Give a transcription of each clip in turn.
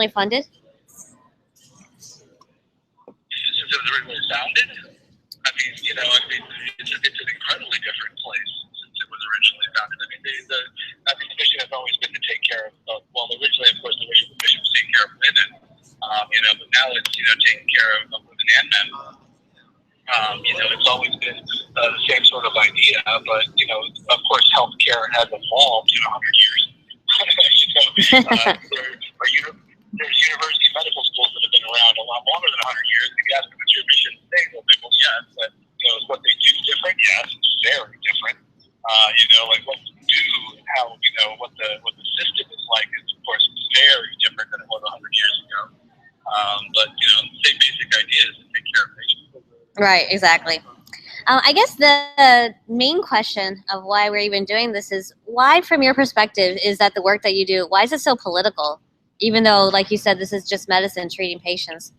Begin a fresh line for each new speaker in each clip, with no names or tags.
funded?
Since it was originally founded, I mean, it's an incredibly different place since it was originally founded. I mean, the mission has always been to take care of well, originally, of course, the mission was taking care of women, but now it's, taking care of women and men. It's always been the same sort of idea, but, of course, healthcare has evolved, 100 years. There's university medical schools that have been around a lot longer than 100 years. If you ask them, what's your mission today? They'll say, well, yes. But, is what they do different? Yes, it's very different. Like what they do and how, what the system is like is, of course, very different than it was 100 years ago. But, same basic ideas to take care of patients.
Right, exactly. I guess the main question of why we're even doing this is why, from your perspective, is that the work that you do, why is it so political? Even though, like you said, this is just medicine treating patients.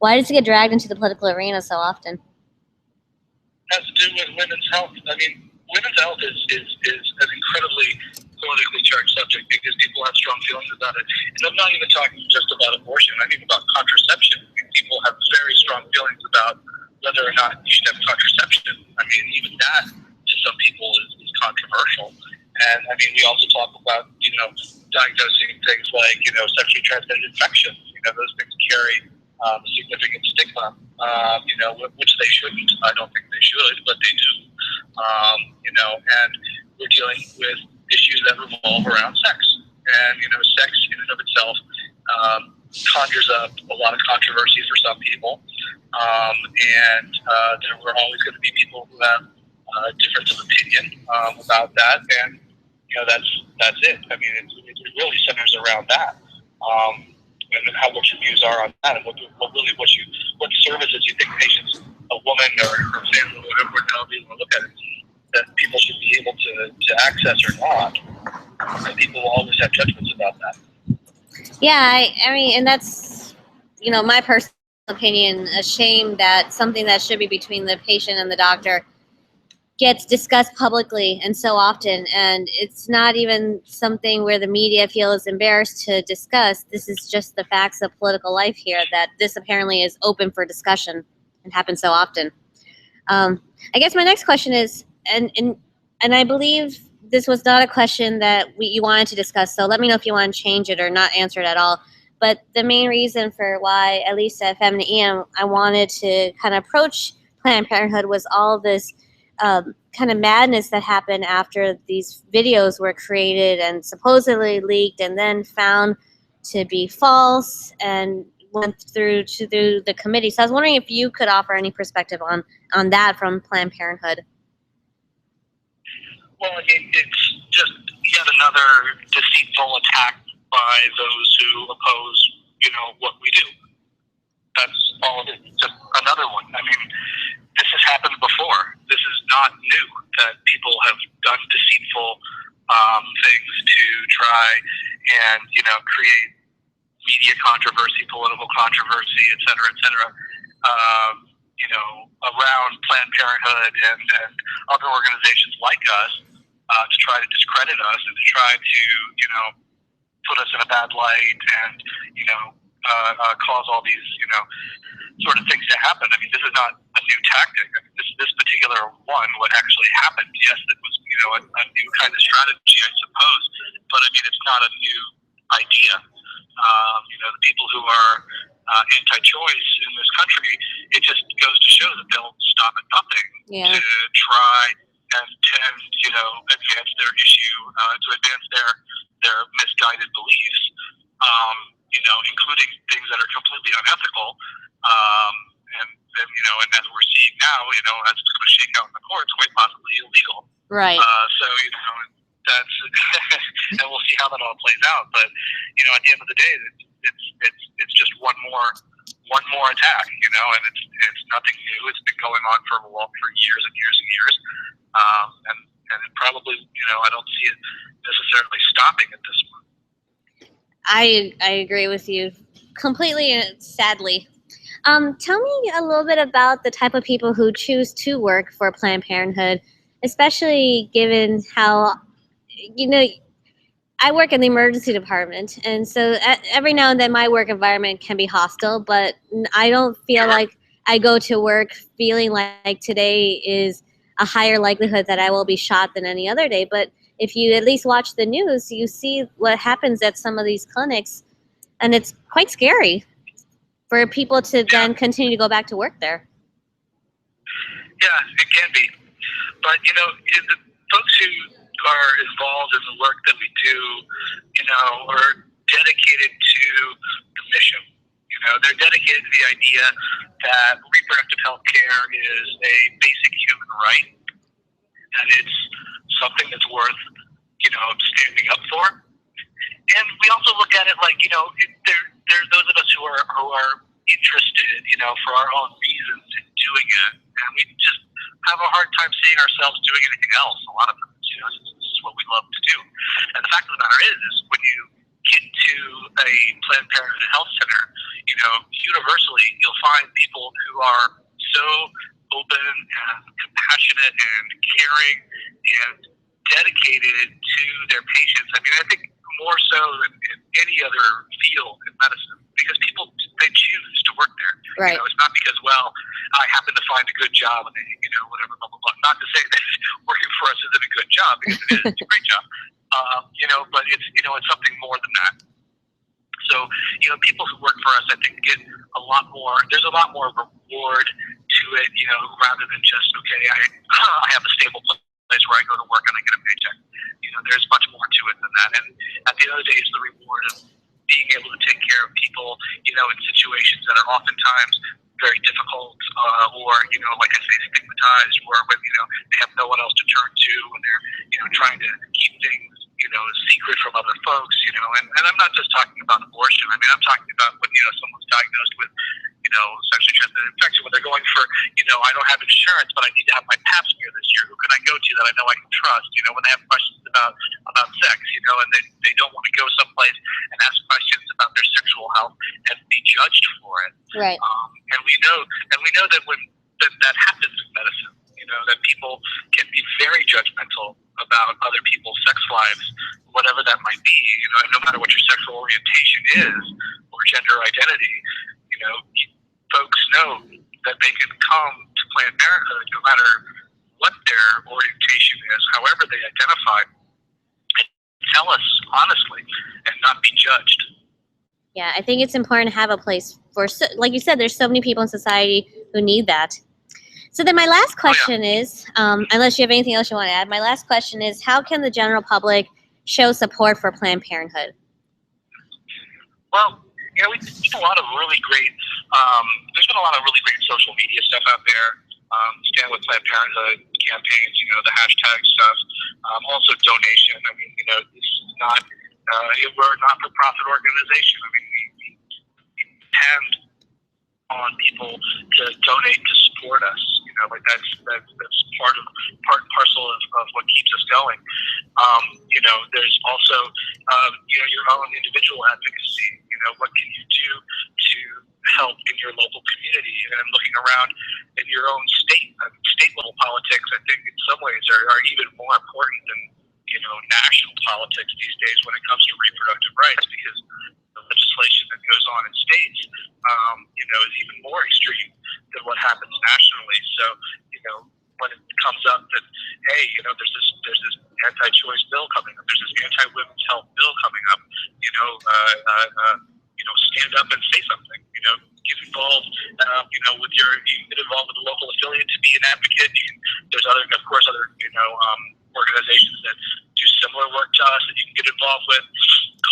Why does it get dragged into the political arena so often?
It has to do with women's health. I mean, women's health is an incredibly politically charged subject because people have strong feelings about it. And I'm not even talking just about abortion. I mean about contraception. People have very strong feelings about whether or not you should have contraception. I mean, even that to some people is controversial. And I mean, we also talk about, diagnosing things like, sexually transmitted infections. Those things carry significant stigma, which they shouldn't. I don't think they should, but they do. And we're dealing with issues that revolve around sex. And, sex in and of itself conjures up a lot of controversy for some people. And there were always going to be people who have difference of opinion about that. And, that's it. I mean, it really centers around that. And what your views are on that, and what services you think patients, a woman or family, whatever you want to look at it, that people should be able to access or not. And people will always have judgments about that.
Yeah, I mean, and that's, my personal opinion, a shame that something that should be between the patient and the doctor gets discussed publicly and so often, and it's not even something where the media feels embarrassed to discuss. This is just the facts of political life here, that this apparently is open for discussion and happens so often. I guess my next question is, and I believe this was not a question that you wanted to discuss, so let me know if you want to change it or not answer it at all. But the main reason for why, at least at Feminine EM, I wanted to kind of approach Planned Parenthood was all this kind of madness that happened after these videos were created and supposedly leaked and then found to be false and went through to the committee. So I was wondering if you could offer any perspective on that from Planned Parenthood.
Well, I mean, it's just yet another deceitful attack by those who oppose, what we do. That's all it is. Just another one. I mean, this has happened before. This is not new that people have done deceitful things to try and, create media controversy, political controversy, et cetera, around Planned Parenthood and other organizations like us to try to discredit us and to try to, put us in a bad light and, cause all these, sort of things to happen. I mean, this is not a new tactic. I mean, this particular one, what actually happened, yes, it was, a new kind of strategy, I suppose, but I mean, it's not a new idea. The people who are anti-choice in this country, it just goes to show that they'll stop at nothing to try and advance their issue, to advance their misguided beliefs, including things that are completely unethical. And as we're seeing now, as it's going to shake out in the courts, quite possibly illegal.
Right.
So, that's, and we'll see how that all plays out. But, at the end of the day, it's just one more attack, and it's nothing new. It's been going on for years and years and years. And it probably, I don't see it necessarily stopping at this point.
I agree with you completely, sadly. Tell me a little bit about the type of people who choose to work for Planned Parenthood, especially given how, I work in the emergency department, and so every now and then my work environment can be hostile, but I don't feel like I go to work feeling like today is a higher likelihood that I will be shot than any other day. But if you at least watch the news, you see what happens at some of these clinics, and it's quite scary for people to then continue to go back to work there.
Yeah, it can be. But, the folks who are involved in the work that we do, are dedicated to the mission. They're dedicated to the idea that reproductive health care is a basic human right, that it's something that's worth, standing up for. And we also look at it like, there those of us who are interested, for our own reasons in doing it, and we just have a hard time seeing ourselves doing anything else. A lot of times, this is what we love to do. And the fact of the matter is when you get to a Planned Parenthood health center, universally you'll find people who are so open and compassionate and caring and dedicated to their patients. I mean, I think more so than in any other field in medicine, because people, they choose to work there.
Right.
It's not because, I happen to find a good job and, whatever, blah, blah, blah. Not to say that working for us isn't a good job, because it is. It's a great job. But it's something more than that. So, people who work for us, I think, get a lot more, there's a lot more reward to it, rather than just, okay, I have a stable place where I go to work and I get a paycheck. There's much more to it than that. And at the end of the day, it's the reward of being able to take care of people, in situations that are oftentimes very difficult, or, like I say, stigmatized, or when, they have no one else to turn to, when they're, trying to keep things, secret from other folks, and I'm not just talking about abortion. I mean, I'm talking about when, someone's diagnosed with, sexually transmitted infection, when they're going for, I don't have insurance, but I need to have my pap smear this year. Who can I go to that I know I can trust? When they have questions about sex, and they don't want to go someplace and ask questions about their sexual health and be judged for it.
Right.
And we know that when that happens in medicine, that people can be very judgmental about other people's sex lives, whatever that might be. No matter what your sexual orientation is or gender identity, folks know that they can come to Planned Parenthood no matter what their orientation is, however they identify, and tell us honestly and not be judged.
Yeah, I think it's important to have a place for, like you said, there's so many people in society who need that. So then my last question is, unless you have anything else you want to add, my last question is, how can the general public show support for Planned Parenthood?
Well, we do a lot of really great, there's been a lot of really great social media stuff out there. Stand with Planned Parenthood campaigns, the hashtag stuff. Also donation. I mean, this is not, we're a not-for-profit organization. I mean, we depend on people to donate to support us. That's part and parcel of what keeps us going. There's also, your own individual advocacy. What can you do to help in your local community? And looking around in your own state, state level politics, I think in some ways are even more important than, national politics these days when it comes to reproductive rights, because the legislation that goes on in states, is even more extreme than what happens nationally. So, when it comes up that, hey, there's this anti-choice bill coming up, there's this anti-women's health bill coming up, stand up and say something. Get involved. You can get involved with a local affiliate to be an advocate. There's other organizations that do similar work to us that you can get involved with.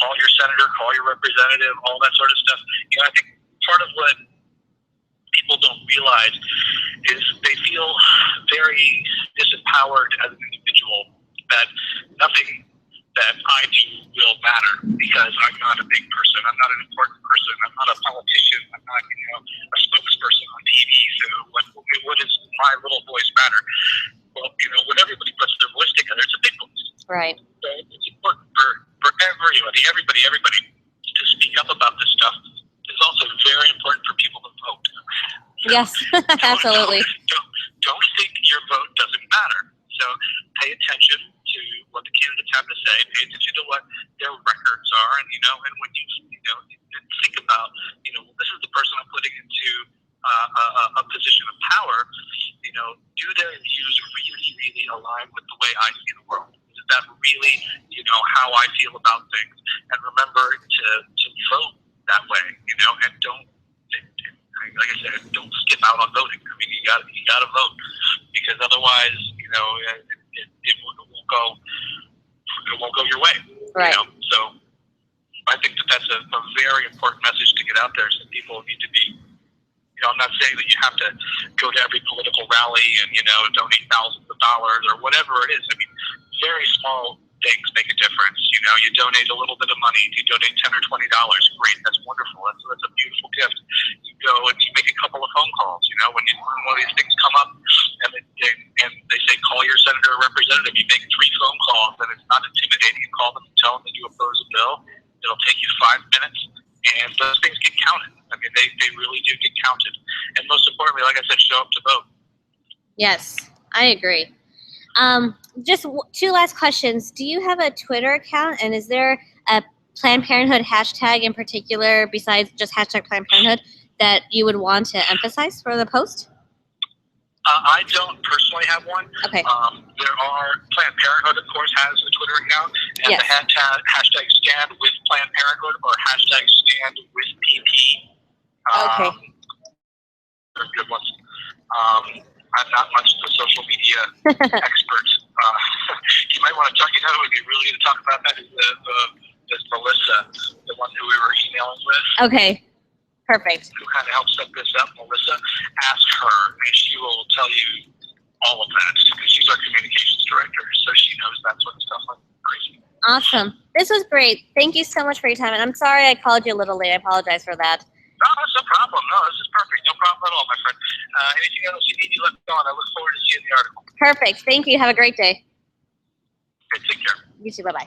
Call your senator, call your representative, all that sort of stuff. I think part of what people don't realize is they feel very disempowered as an individual, that nothing that I do will matter because I'm not a big person, I'm not an important person, I'm not a politician, I'm not a spokesperson on TV, so what does my little voice matter? Well, when everybody puts their voice together, it's a big voice.
Right.
So it's important for everybody to speak up about this stuff. It's also very important for people to vote. So
yes, absolutely.
Don't think your vote doesn't matter. So pay attention to what the candidates have to say. Pay attention to what their a position of power, do their views really, really align with the way I see the world? Is that really, how I feel about things? And remember to vote that way, and don't, like I said, don't skip out on voting. I mean, you got to vote, because otherwise, it won't go your way.
Right.
So I think that's a very important message to get out there. So people need to be. I'm not saying that you have to go to every political rally and donate thousands of dollars or whatever it is. I mean, very small things make a difference. You donate a little bit of money. You donate $10 or $20. Great, that's wonderful. That's a beautiful gift. You go and you make a couple of phone calls. When one of these things come up and they say call your senator or representative, you make 3 phone calls, and it's not intimidating. You call them and tell them that you oppose a bill. It'll take you 5 minutes, and those things get counted. I mean, they really do get counted. And most importantly, like I said, show up to vote.
Yes, I agree. Just 2 last questions. Do you have a Twitter account, and is there a Planned Parenthood hashtag in particular, besides just hashtag Planned Parenthood, that you would want to emphasize for the post?
I don't personally have one.
Okay.
There are, Planned Parenthood, of course, has a Twitter account, and
yes.
the hashtag stand with Planned Parenthood or hashtag stand with PP.
Okay.
They're good ones. I'm not much of a social media expert. You might want to talk. It would be really good to talk about that. Is Melissa, the one who we were emailing with?
Okay. Perfect.
Who kind of helped set this up, Melissa? Ask her, and she will tell you all of that, because she's our communications director, so she knows that sort of stuff like crazy.
Awesome. This was great. Thank you so much for your time, and I'm sorry I called you a little late. I apologize for that.
No, that's no problem. No, this is perfect. No problem at all, my friend. Anything else you need, you let me know, and I look forward to seeing the article.
Perfect. Thank you. Have a great day.
Okay, take care.
You too. Bye-bye.